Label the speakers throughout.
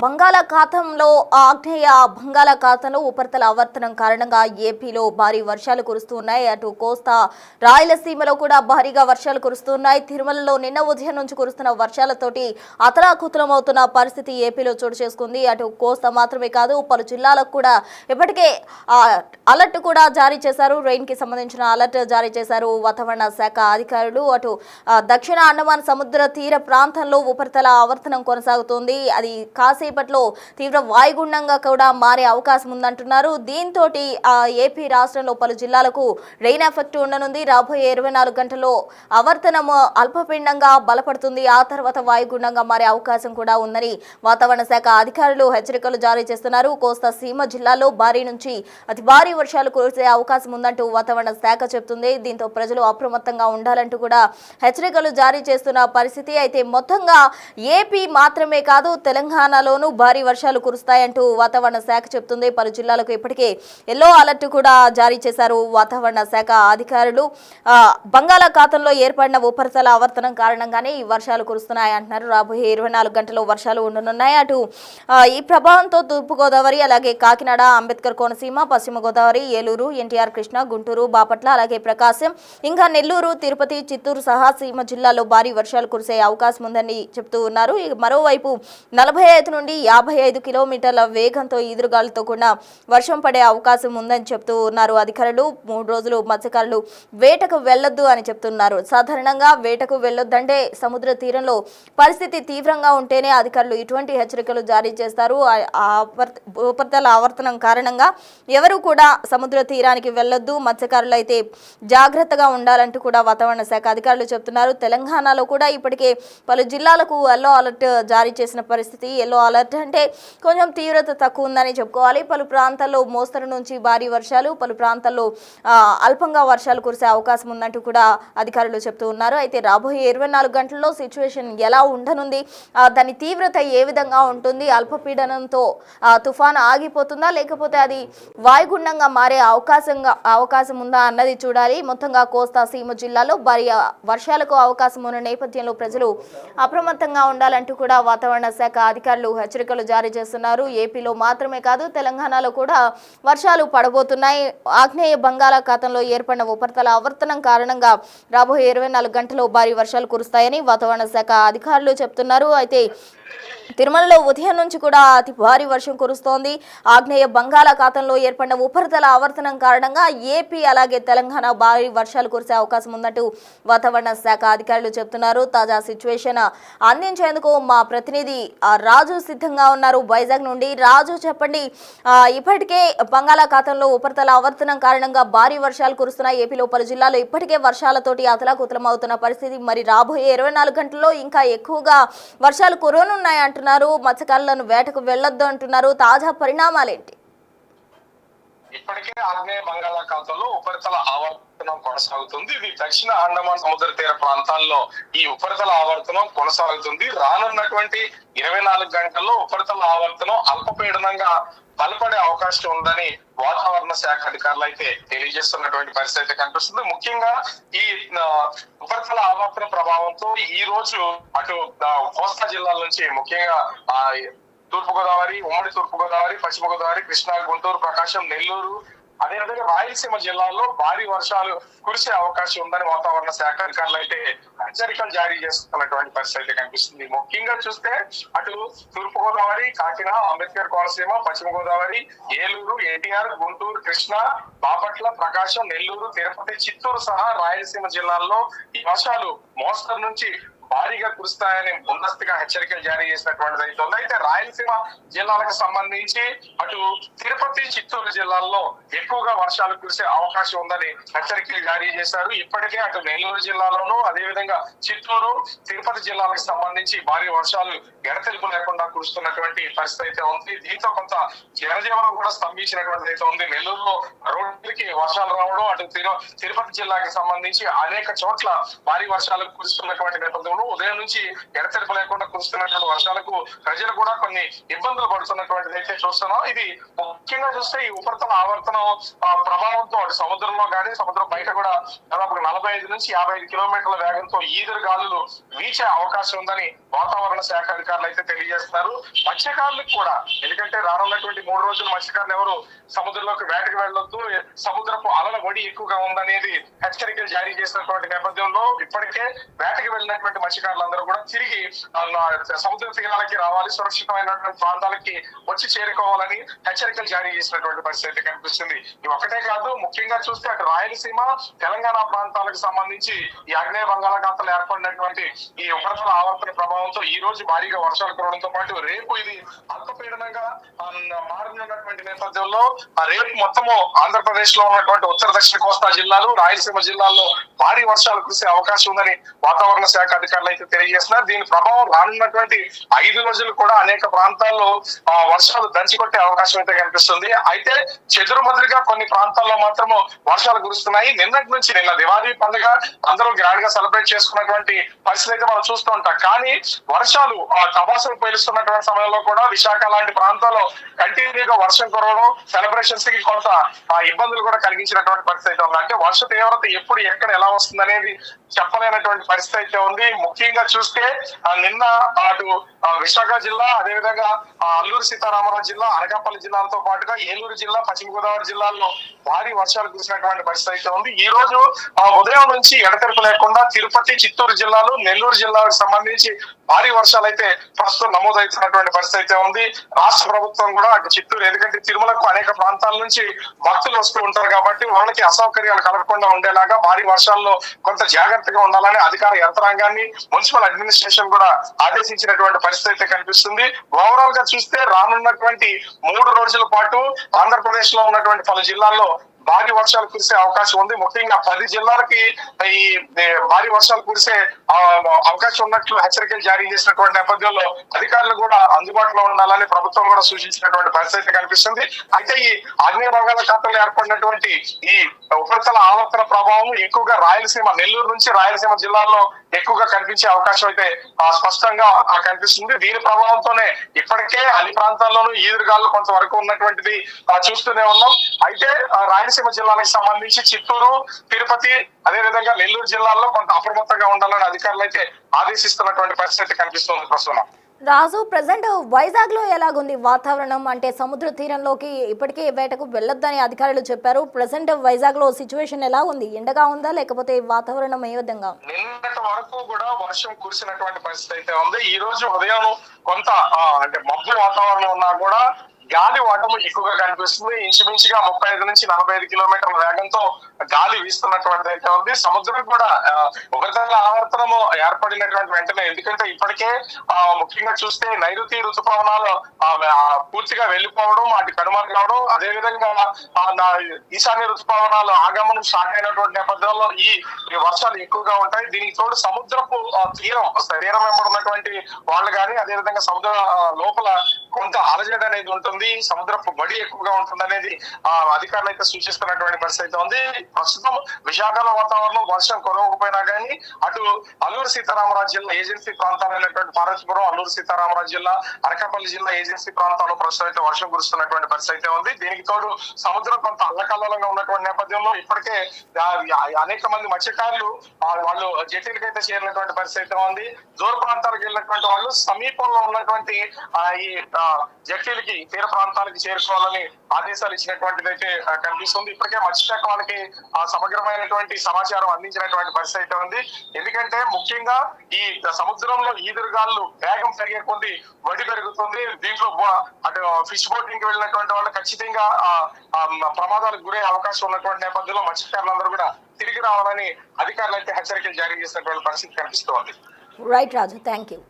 Speaker 1: బంగాళాఖాతంలో ఆగ్నేయ బంగాళాఖాతంలో ఉపరితల ఆవర్తనం కారణంగా ఏపీలో భారీ వర్షాలు కురుస్తున్నాయి. అటు కోస్తా రాయలసీమలో కూడా భారీగా వర్షాలు కురుస్తున్నాయి. తిరుమలలో నిన్న ఉదయం నుంచి కురుస్తున్న వర్షాలతోటి అతలాకుతలమవుతున్న పరిస్థితి ఏపీలో చోటు చేసుకుంది. అటు కోస్తా మాత్రమే కాదు, పలు జిల్లాలకు కూడా ఇప్పటికే అలర్ట్ కూడా జారీ చేశారు. రెయిన్ కి సంబంధించిన అలర్ట్ జారీ చేశారు వాతావరణ శాఖ అధికారులు. అటు దక్షిణ అండమాన్ సముద్ర తీర ప్రాంతంలో ఉపరితల ఆవర్తనం కొనసాగుతోంది. అది కాసేపట్లో తీవ్ర వాయుగుండంగా కూడా మారే అవకాశం ఉందంటున్నారు. దీంతో ఏపీ రాష్ట్రంలో పలు జిల్లాలకు రెయిన్ ఎఫెక్ట్ ఉండనుంది. రాబోయే 24 గంటల్లో ఆవర్తనం అల్పపీడనంగా బలపడుతుంది. ఆ తర్వాత వాయుగుండంగా మారే అవకాశం కూడా ఉందని వాతావరణ శాఖ అధికారులు హెచ్చరికలు జారీ చేస్తున్నారు. కోస్తా సీమ జిల్లాలో భారీ నుంచి అతి భారీ వర్షాలు కురిసే అవకాశం ఉందంటూ వాతావరణ శాఖ చెబుతుంది. దీంతో ప్రజలు అప్రమత్తంగా ఉండాలంటూ కూడా హెచ్చరికలు జారీ చేస్తున్న పరిస్థితి. అయితే మొత్తంగా ఏపీ మాత్రమే కాదు, తెలంగాణలోనూ భారీ వర్షాలు కురుస్తాయంటూ వాతావరణ శాఖ చెబుతుంది. పలు జిల్లాలకు ఇప్పటికే ఎల్లో అలర్ట్ కూడా జారీ చేశారు వాతావరణ శాఖ అధికారులు. బంగాళాఖాతంలో ఏర్పడిన ఉపరితల ఆవర్తనం కారణంగానే ఈ వర్షాలు కురుస్తున్నాయి అంటున్నారు. రాబోయే 24 గంటల్లో వర్షాలు ఉండనున్నాయి. అటు ఈ ప్రభావంతో తూర్పుగోదావరి, అలాగే కాకినాడ, అంబేద్కర్ కోనసీమ, పశ్చిమ గోదావరి, ఏలూరు, ఎన్టీఆర్, కృష్ణా, గుంటూరు, బాపట్ల, అలాగే ప్రకాశం, ఇంకా నెల్లూరు, తిరుపతి, చిత్తూరు సహా సీమ జిల్లాలో భారీ వర్షాలు కురిసే అవకాశం ఉందని చెప్తూ ఉన్నారు. మరోవైపు 45 నుండి 55 కిలోమీటర్ల వేగంతో ఈదురుగాలులతో కూడా వర్షం పడే అవకాశం ఉందని చెప్తూ ఉన్నారు అధికారులు. 3 రోజులు మత్స్యకారులు వేటకు వెళ్లొద్దు అని చెప్తున్నారు. సాధారణంగా వేటకు వెళ్లొద్దంటే సముద్ర తీరంలో పరిస్థితి తీవ్రంగా ఉంటేనే అధికారులు ఇటువంటి హెచ్చరికలు జారీ చేస్తారు. ఉపరితల ఆవర్తనం కారణంగా ఎవరు కూడా సముద్ర తీరానికి వెళ్లొద్దు, మత్స్యకారులు అయితే జాగ్రత్తగా ఉండాలంటూ కూడా వాతావరణ శాఖ అధికారులు చెప్తున్నారు. తెలంగాణలో కూడా ఇప్పటికే పలు జిల్లాలకు ఎల్లో అలర్ట్ జారీ చేసిన పరిస్థితి. ఎల్లో అలర్ట్ అంటే కొంచెం తీవ్రత తక్కువ ఉందని చెప్పుకోవాలి. పలు ప్రాంతాల్లో మోస్తరు నుంచి భారీ వర్షాలు, పలు ప్రాంతాల్లో అల్పంగా వర్షాలు కురిసే అవకాశం ఉందంటూ కూడా అధికారులు చెప్తూ ఉన్నారు. అయితే రాబోయే 24 గంటల్లో సిచ్యువేషన్ ఎలా ఉండనుంది, దాని తీవ్రత ఏ విధంగా ఉంటుంది, అల్పపీడనంతో తుఫాను ఆగిపోతుందా లేకపోతే అది వాయుగుండంగా మారే అవకాశం ఉందా అన్నది చూడాలి. మొత్తంగా కోస్తా సీమ జిల్లాలో భారీ వర్షాలకు అవకాశం ఉన్న నేపథ్యంలో ప్రజలు అప్రమత్తంగా ఉండాలంటూ కూడా వాతావరణ శాఖ అధికారులు హెచ్చరికలు జారీ చేస్తున్నారు. ఏపీలో మాత్రమే కాదు, తెలంగాణలో కూడా వర్షాలు పడబోతున్నాయి. ఆగ్నేయ బంగాళాఖాతంలో ఏర్పడిన ఉపరితల ఆవర్తనం కారణంగా రాబోయే 24 గంటల్లో భారీ వర్షాలు కురుస్తాయని వాతావరణ శాఖ అధికారులు చెప్తున్నారు. అయితే తిరుమలలో ఉదయం నుంచి కూడా అతి భారీ వర్షం కురుస్తోంది. ఆగ్నేయ బంగాళాఖాతంలో ఏర్పడిన ఉపరితల ఆవర్తనం కారణంగా ఏపీ అలాగే తెలంగాణ భారీ వర్షాలు కురిసే అవకాశం ఉందంటూ వాతావరణ శాఖ అధికారులు చెప్తున్నారు. తాజా సిచ్యువేషన్ అందించేందుకు మా ప్రతినిధి రాజు సిద్ధంగా ఉన్నారు వైజాగ్ నుండి. రాజు, చెప్పండి, ఇప్పటికే బంగాళాఖాతంలో ఉపరితల ఆవర్తనం కారణంగా భారీ వర్షాలు కురుస్తున్నాయి. ఏపీలో పలు జిల్లాలో ఇప్పటికే వర్షాలతోటి అతలాకుతలం అవుతున్న పరిస్థితి. మరి రాబోయే 24 గంటల్లో ఇంకా ఎక్కువగా వర్షాలు కురవనున్నాయి అంటున్నారు. మత్స్యకారులను వేటకు వెళ్లొద్దు అంటున్నారు. తాజా పరిణామాలేంటి?
Speaker 2: ఇప్పటికే ఆగ్నేయ బంగాళాఖాతంలో ఉపరితల ఆవర్తనం కొనసాగుతుంది. ఇది దక్షిణ అండమాన్ సముద్ర తీర ప్రాంతాల్లో ఈ ఉపరితల ఆవర్తనం కొనసాగుతుంది. రానున్నటువంటి 24 గంటల్లో ఉపరితల ఆవర్తనం అల్పపీడనంగా బలపడే అవకాశం ఉందని వాతావరణ శాఖ అధికారులు అయితే తెలియజేస్తున్నటువంటి పరిస్థితి అయితే కనిపిస్తుంది. ముఖ్యంగా ఈ ఉపరితల ఆవర్తన ప్రభావంతో ఈ రోజు అటు కోస్తా జిల్లాల నుంచి ముఖ్యంగా తూర్పుగోదావరి, ఉమ్మడి తూర్పుగోదావరి, పశ్చిమ గోదావరి, కృష్ణా, గుంటూరు, ప్రకాశం, నెల్లూరు, అదేవిధంగా రాయలసీమ జిల్లాల్లో భారీ వర్షాలు కురిసే అవకాశం ఉందని వాతావరణ శాఖ అధికారులు అయితే హెచ్చరికలు జారీ చేస్తున్నటువంటి పరిస్థితి అయితే కనిపిస్తుంది. ముఖ్యంగా చూస్తే అటు తూర్పుగోదావరి, కాకినాడ, అంబేద్కర్ కోనసీమ, పశ్చిమ గోదావరి, ఏలూరు, ఎన్టీఆర్, గుంటూరు, కృష్ణా, బాపట్ల, ప్రకాశం, నెల్లూరు, తిరుపతి, చిత్తూరు సహా రాయలసీమ జిల్లాల్లో ఈ వర్షాలు మోస్తరు నుంచి భారీగా కురుస్తాయని ముందస్తుగా హెచ్చరికలు జారీ చేసినటువంటిది అయితే ఉంది. అయితే రాయలసీమ జిల్లాలకు సంబంధించి అటు తిరుపతి, చిత్తూరు జిల్లాల్లో ఎక్కువగా వర్షాలు కురిసే అవకాశం ఉందని హెచ్చరికలు జారీ చేశారు. ఇప్పటికే అటు నెల్లూరు జిల్లాలోనూ, అదేవిధంగా చిత్తూరు, తిరుపతి జిల్లాలకు సంబంధించి భారీ వర్షాలు ఎడతెలుపు లేకుండా కురుస్తున్నటువంటి పరిస్థితి అయితే ఉంది. దీంతో కొంత జనజీవనం కూడా స్తంభించినటువంటిది అయితే ఉంది. నెల్లూరులో రోడ్లకి వర్షాలు రావడం, అటు తిరుపతి జిల్లాకి సంబంధించి అనేక చోట్ల భారీ వర్షాలు కురుస్తున్నటువంటి నేపథ్యంలో ఉదయం నుంచి ఎడతెరపు లేకుండా కురుస్తున్నటువంటి వర్షాలకు ప్రజలు కూడా కొన్ని ఇబ్బందులు పడుతున్నటువంటిది అయితే చూస్తున్నాం. ఇది ముఖ్యంగా చూస్తే ఈ ఉపరితల ఆవర్తనం ప్రభావంతో అటు సముద్రంలో కానీ సముద్రం బయట కూడా దాదాపు 45 నుంచి 55 కిలోమీటర్ల వేగంతో ఈదురు గాలులు వీచే అవకాశం ఉందని వాతావరణ శాఖ అధికారులు అయితే తెలియజేస్తున్నారు. మత్స్యకారులకు కూడా, ఎందుకంటే రానున్నటువంటి 3 రోజులు మత్స్యకారులు ఎవరు సముద్రంలోకి వేటకు వెళ్ళొద్దు, సముద్రపు అలల ఒడి ఎక్కువగా ఉందనేది హెచ్చరికలు జారీ చేసినటువంటి నేపథ్యంలో ఇప్పటికే వేటకి వెళ్ళినటువంటి మత్స్యకారులందరూ కూడా తిరిగి సముద్ర తీరాలకి రావాలి, సురక్షితమైనటువంటి ప్రాంతాలకి వచ్చి చేరుకోవాలని హెచ్చరికలు జారీ చేసినటువంటి పరిస్థితి కనిపిస్తుంది. ఇవి ఒకటే కాదు, ముఖ్యంగా చూస్తే అటు రాయలసీమ తెలంగాణ ప్రాంతాలకు సంబంధించి ఈ ఆగ్నేయ బంగాళాఖాతంలో ఏర్పడినటువంటి ఈ ఉపరితల ఆవర్తన ప్రభావంతో ఈ రోజు భారీగా వర్షాలు కురవడంతో పాటు రేపు ఇది అల్పపీడనంగా మారనున్నటువంటి నేపథ్యంలో రేపు మొత్తము ఆంధ్రప్రదేశ్ లో ఉన్నటువంటి ఉత్తర దక్షిణ కోస్తా జిల్లాలు, రాయలసీమ జిల్లాల్లో భారీ వర్షాలు కురిసే అవకాశం ఉందని వాతావరణ శాఖ అధికారులు అయితే తెలియజేస్తున్నారు. దీని ప్రభావం రానున్నటువంటి 5 రోజులు కూడా అనేక ప్రాంతాల్లో వర్షాలు దంచికొట్టే అవకాశం అయితే కనిపిస్తుంది. అయితే చెదురుమదురుగా కొన్ని ప్రాంతాల్లో మాత్రము వర్షాలు కురుస్తున్నాయి. నిన్న దివాళీ పండుగ అందరూ గ్రాండ్ గా సెలబ్రేట్ చేసుకున్నటువంటి పరిస్థితి అయితే మనం చూస్తూ ఉంటాం. కానీ వర్షాలు టపాసులు పేలుస్తున్నటువంటి సమయంలో కూడా విశాఖ లాంటి ప్రాంతాల్లో కంటిన్యూగా వర్షం కురవడం సెలబ్రేషన్స్ కి కొంత ఇబ్బందులు కూడా కలిగించినటువంటి పరిస్థితి అయితే ఉంది. అంటే వర్ష తీవ్రత ఎప్పుడు ఎక్కడ ఎలా వస్తుంది అనేది చెప్పలేనటువంటి పరిస్థితి అయితే ఉంది. ముఖ్యంగా చూస్తే నిన్న అటు విశాఖ జిల్లా, అదేవిధంగా అల్లూరు సీతారామరాజు జిల్లా, అనకాపల్లి జిల్లాలతో పాటుగా ఏలూరు జిల్లా, పశ్చిమ గోదావరి జిల్లాల్లో భారీ వర్షాలు కురిసినటువంటి పరిస్థితి అయితే ఉంది. ఈ రోజు ఉదయం నుంచి ఎడతెరపు లేకుండా తిరుపతి, చిత్తూరు జిల్లాలు, నెల్లూరు జిల్లాకు సంబంధించి భారీ వర్షాలు అయితే ప్రస్తుతం నమోదవుతున్నటువంటి పరిస్థితి అయితే ఉంది. రాష్ట్ర ప్రభుత్వం కూడా అటు చిత్తూరు, ఎందుకంటే తిరుమలకు అనేక ప్రాంతాల నుంచి భక్తులు వస్తూ ఉంటారు కాబట్టి వాళ్ళకి అసౌకర్యాలు కలగకుండా ఉండేలాగా భారీ వర్షాల్లో కొంత జాగ్రత్తగా ఉండాలని అధికార యంత్రాంగాన్ని, మున్సిపల్ అడ్మినిస్ట్రేషన్ కూడా ఆదేశించినటువంటి పరిస్థితి అయితే కనిపిస్తుంది. ఓవరాల్ గా చూస్తే రానున్నటువంటి 3 రోజుల పాటు ఆంధ్రప్రదేశ్ లో ఉన్నటువంటి పలు జిల్లాల్లో భారీ వర్షాలు కురిసే అవకాశం ఉంది. ముఖ్యంగా 10 జిల్లాలకి ఈ భారీ వర్షాలు కురిసే అవకాశం ఉన్నట్లు హెచ్చరికలు జారీ చేసినటువంటి నేపథ్యంలో అధికారులు కూడా అందుబాటులో ఉండాలని ప్రభుత్వం కూడా సూచించినటువంటి పరిస్థితి కనిపిస్తుంది. అయితే ఈ ఆగ్నేయ బంగాళాఖాతంలో ఏర్పడినటువంటి ఈ ఉపరితల ఆవర్తన ప్రభావం ఎక్కువగా రాయలసీమ, నెల్లూరు నుంచి రాయలసీమ జిల్లాల్లో ఎక్కువగా కనిపించే అవకాశం అయితే స్పష్టంగా కనిపిస్తుంది. దీని ప్రభావంతోనే ఇప్పటికే అన్ని ప్రాంతాల్లోనూ ఈదురుగాలు కొంతవరకు ఉన్నటువంటిది చూస్తూనే ఉన్నాం. అయితే రాయలసీమ జిల్లాలకు సంబంధించి చిత్తూరు, తిరుపతి, అదేవిధంగా నెల్లూరు జిల్లాల్లో కొంత అప్రమత్తంగా ఉండాలని అధికారులు అయితే ఆదేశిస్తున్నటువంటి పరిస్థితి కనిపిస్తుంది ప్రస్తుతం.
Speaker 1: రాజు, ప్రజెంట్ వైజాగ్ లో ఎలాగుంది వాతావరణం? అంటే సముద్ర తీరంలోకి ఇప్పటికే వేటకు వెళ్ళొద్దని అధికారులు చెప్పారు. ప్రజెంట్ వైజాగ్ లో సిచ్యువేషన్ ఎలా ఉంది? ఎండగా ఉందా లేకపోతే వాతావరణం ఏ విధంగా?
Speaker 2: నిన్నటి వరకు కూడా వర్షం కురిసినటువంటి పరిస్థితి అయితే ఉంది. ఈ రోజు ఉదయం కొంత అంటే మబ్బు వాతావరణం ఉన్నా కూడా గాలి వాటం ఎక్కువగా కనిపిస్తుంది. ఇంచుమించుగా 35 నుంచి 45 కిలోమీటర్ల వేగంతో గాలి వీస్తున్నటువంటి అయితే ఉంది. సముద్రం కూడా ఉపరితల ఆవర్తనము ఏర్పడినటువంటి వెంటనే, ఎందుకంటే ఇప్పటికే ముఖ్యంగా చూస్తే నైరుతి ఋతుపవనాలు పూర్తిగా వెళ్లిపోవడం, వాటి కనుమరు కావడం, అదేవిధంగా ఈశాన్య ఋతుపవనాలు ఆగమనం స్టార్ట్ అయినటువంటి నేపథ్యంలో ఈ వర్షాలు ఎక్కువగా ఉంటాయి. దీనికి తోడు సముద్రపు తీరం వెంబడున్నటువంటి వాళ్ళు కానీ, అదేవిధంగా సముద్ర లోపల కొంత అలజడి అనేది ఉంటుంది, సముద్రపు బడి ఎక్కువగా ఉంటుంది అనేది అధికారులు అయితే సూచిస్తున్నటువంటి పరిస్థితి ఉంది. ప్రస్తుతం విశాఖలో వాతావరణం వర్షం కురవకపోయినా కానీ అటు అల్లూరు సీతారామరాజు జిల్లా ఏజెన్సీ ప్రాంతాలైనటువంటి పార్వతీపురం, అల్లూరు సీతారామరాజు జిల్లా, అనకాపల్లి జిల్లా ఏజెన్సీ ప్రాంతాల్లో ప్రస్తుతం అయితే వర్షం కురుస్తున్నటువంటి పరిస్థితి ఉంది. దీనికి తోడు సముద్రం కొంత అల్లకల్లోలంగా ఉన్నటువంటి నేపథ్యంలో ఇప్పటికే అనేక మంది మత్స్యకారులు వాళ్ళు జట్టీలకైతే చేరినటువంటి పరిస్థితి ఉంది. దూర ప్రాంతాలకు వెళ్ళినటువంటి వాళ్ళు సమీపంలో ఉన్నటువంటి ఈ జట్టీలకి, తీర ప్రాంతాలకు చేరుకోవాలని ఆదేశాలు ఇచ్చినటువంటిది అయితే కనిపిస్తుంది. ఇప్పటికే మత్స్యశాఖ వాళ్ళకి సమగ్రమైనటువంటి సమాచారం అందించినటువంటి పరిస్థితి అయితే ఉంది. ఎందుకంటే ముఖ్యంగా ఈ సముద్రంలో ఈదురుగాలు వేగం పెరిగే కొద్ది వడి పెరుగుతుంది. దీంట్లో అటు ఫిష్ బోటింగ్ కి వెళ్ళినటువంటి వాళ్ళు ఖచ్చితంగా ప్రమాదాలకు గురయ్యే అవకాశం ఉన్నటువంటి నేపథ్యంలో మత్స్యకారులందరూ కూడా తిరిగి రావాలని అధికారులు అయితే హెచ్చరికలు జారీ చేసినటువంటి పరిస్థితి కనిపిస్తోంది.
Speaker 1: Right Raju, thank you.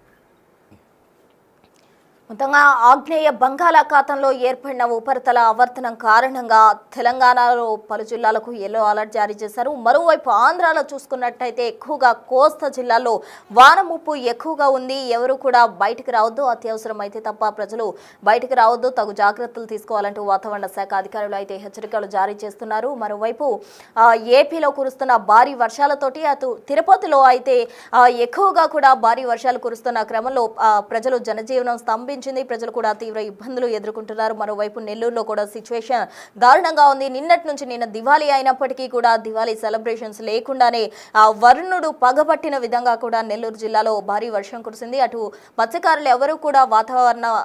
Speaker 1: మొత్తంగా ఆగ్నేయ బంగాళాఖాతంలో ఏర్పడిన ఉపరితల ఆవర్తనం కారణంగా తెలంగాణలో పలు జిల్లాలకు ఎల్లో అలర్ట్ జారీ చేశారు. మరోవైపు ఆంధ్రాలో చూసుకున్నట్టయితే ఎక్కువగా కోస్తా జిల్లాల్లో వాన ముప్పు ఎక్కువగా ఉంది. ఎవరు కూడా బయటికి రావద్దు, అత్యవసరం అయితే తప్ప ప్రజలు బయటికి రావద్దు, తగు జాగ్రత్తలు తీసుకోవాలంటూ వాతావరణ శాఖ అధికారులు అయితే హెచ్చరికలు జారీ చేస్తున్నారు. మరోవైపు ఏపీలో కురుస్తున్న భారీ వర్షాలతోటి అటు తిరుపతిలో అయితే ఎక్కువగా కూడా భారీ వర్షాలు కురుస్తున్న క్రమంలో ప్రజలు జనజీవనం స్తంభించింది. ప్రజలు కూడా తీవ్ర ఇబ్బందులు ఎదుర్కొంటున్నారు. మరోవైపు నెల్లూరులో కూడా సిచ్యువేషన్ దారుణంగా ఉంది. నిన్న దివాళీ అయినప్పటికీ కూడా దివాళీ సెలబ్రేషన్స్ లేకుండానే వరుణుడు పగబట్టిన విధంగా కూడా నెల్లూరు జిల్లాలో భారీ వర్షం కురిసింది. అటు మత్స్యకారులు ఎవరు కూడా వాతావరణం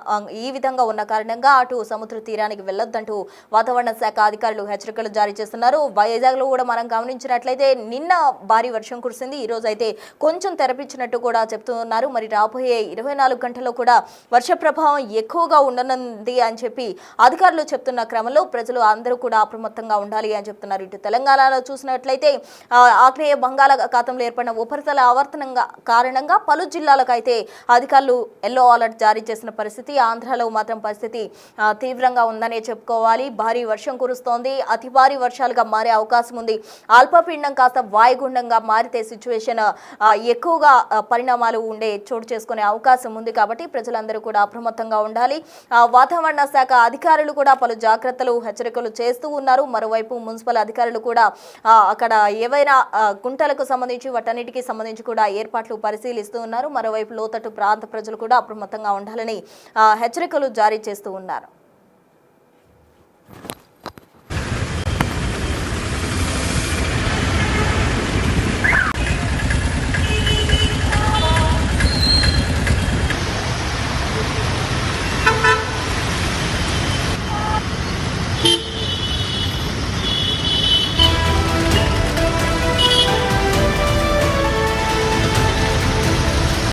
Speaker 1: ఈ విధంగా ఉన్న కారణంగా అటు సముద్ర తీరానికి వెళ్లొద్దంటూ వాతావరణ శాఖ అధికారులు హెచ్చరికలు జారీ చేస్తున్నారు. వైజాగ్లో కూడా మనం గమనించినట్లయితే నిన్న భారీ వర్షం కురిసింది. ఈ రోజు అయితే కొంచెం తెరపించినట్టు కూడా చెప్తున్నారు. మరి రాబోయే 24 గంటల్లో కూడా వర్ష ప్రభావం ఎక్కువగా ఉండనుంది అని చెప్పి అధికారులు చెప్తున్న క్రమంలో ప్రజలు అందరూ కూడా అప్రమత్తంగా ఉండాలి అని చెప్తున్నారు. ఇటు తెలంగాణలో చూసినట్లయితే ఆగ్నేయ బంగాళాఖాతంలో ఏర్పడిన ఉపరితల ఆవర్తనంగా కారణంగా పలు జిల్లాలకు అయితే అధికారులు ఎల్లో అలర్ట్ జారీ చేసిన పరిస్థితి. ఆంధ్రాలో మాత్రం పరిస్థితి తీవ్రంగా ఉందనే చెప్పుకోవాలి. భారీ వర్షం కురుస్తోంది. అతి భారీ వర్షాలుగా మారే అవకాశం ఉంది. అల్పపీడనం కాస్త వాయుగుండంగా మారితే సిచ్యువేషన్ ఎక్కువగా పరిణామాలు చోటు చేసుకునే అవకాశం ఉంది. కాబట్టి ప్రజలందరూ కూడా అప్రమత్తంగా ఉండాలి. వాతావరణ శాఖ అధికారులు కూడా పలు జాగ్రత్తలు హెచ్చరికలు చేస్తూ ఉన్నారు. మరోవైపు మున్సిపల్ అధికారులు కూడా అక్కడ ఏవైనా గుంటలకు సంబంధించి వాటన్నిటికీ సంబంధించి కూడా ఏర్పాట్లు పరిశీలిస్తూ ఉన్నారు. మరోవైపు లోతట్టు ప్రాంత ప్రజలు కూడా అప్రమత్తంగా ఉండాలని హెచ్చరికలు జారీ చేస్తూ ఉన్నారు.